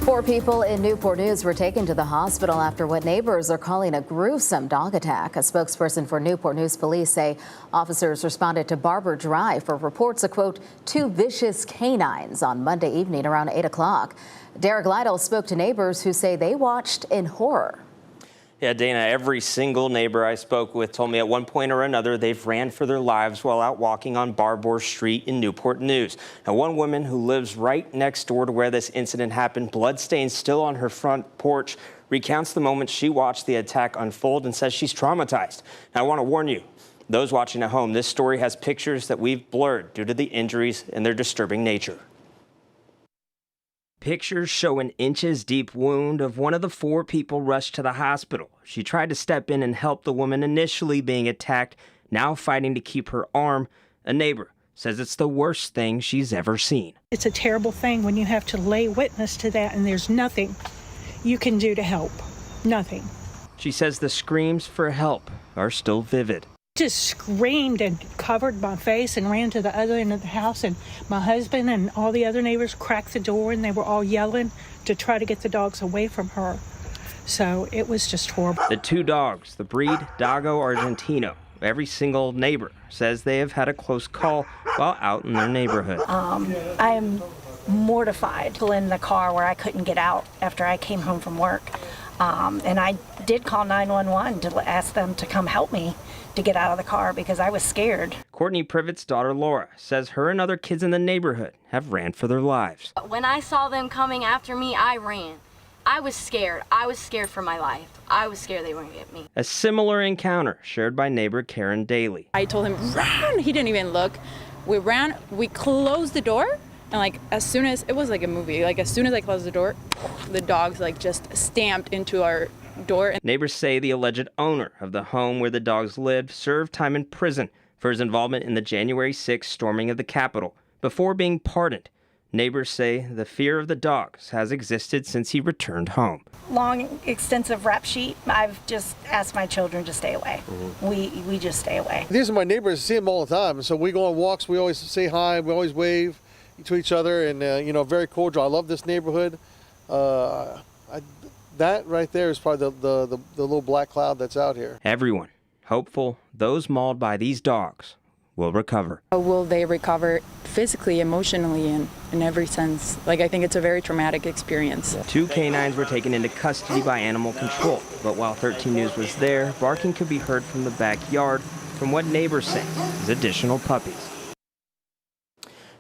4 people in Newport News were taken to the hospital after what neighbors are calling a gruesome dog attack. A spokesperson for Newport News police say officers responded to Barber Drive for reports of, quote, 2 vicious canines on Monday evening around 8 o'clock. Derek Lytle spoke to neighbors who say they watched in horror. Yeah, Dana, every single neighbor I spoke with told me at one point or another they've ran for their lives while out walking on Barber Street in Newport News. Now, one woman who lives right next door to where this incident happened, bloodstains still on her front porch, recounts the moment she watched the attack unfold and says she's traumatized. Now, I want to warn you, those watching at home, this story has pictures that we've blurred due to the injuries and their disturbing nature. Pictures show an inches-deep wound of one of the 4 people rushed to the hospital. She tried to step in and help the woman initially being attacked, now fighting to keep her arm. A neighbor says it's the worst thing she's ever seen. It's a terrible thing when you have to lay witness to that and there's nothing you can do to help. Nothing. She says the screams for help are still vivid. Just screamed and covered my face and ran to the other end of the house, and my husband and all the other neighbors cracked the door and they were all yelling to try to get the dogs away from her. So it was just horrible. The 2 dogs, the breed Dogo Argentino, every single neighbor says they have had a close call while out in their neighborhood. I am mortified to in the car where I couldn't get out after I came home from work. And I did call 911 to ask them to come help me to get out of the car because I was scared. Courtney Privet's daughter Laura says her and other kids in the neighborhood have ran for their lives. When I saw them coming after me, I ran. I was scared. I was scared for my life. I was scared they were going to get me. A similar encounter shared by neighbor Karen Daly. I told him, run! He didn't even look. We ran, we closed the door, and as soon as, it was like a movie, as soon as I closed the door, the dogs just stamped into our door. Neighbors say the alleged owner of the home where the dogs lived served time in prison for his involvement in the January 6th storming of the Capitol before being pardoned. Neighbors say the fear of the dogs has existed since he returned home. Long, extensive rap sheet. I've just asked my children to stay away. We just stay away. These are my neighbors. I see them all the time. So we go on walks. We always say hi. We always wave to each other, and very cordial. I love this neighborhood. That right there is probably the little black cloud that's out here. Everyone hopeful those mauled by these dogs will recover. Will they recover physically, emotionally, and in every sense? I think it's a very traumatic experience. 2 canines were taken into custody by animal control, but while 13 News was there, barking could be heard from the backyard from what neighbors say is additional puppies.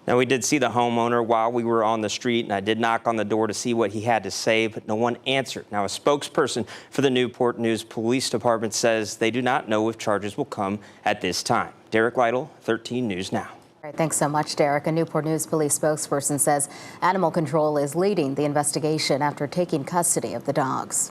Now, we did see the homeowner while we were on the street, and I did knock on the door to see what he had to say, but no one answered. Now, a spokesperson for the Newport News Police Department says they do not know if charges will come at this time. Derek Lytle, 13 News Now. All right, thanks so much, Derek. A Newport News police spokesperson says animal control is leading the investigation after taking custody of the dogs.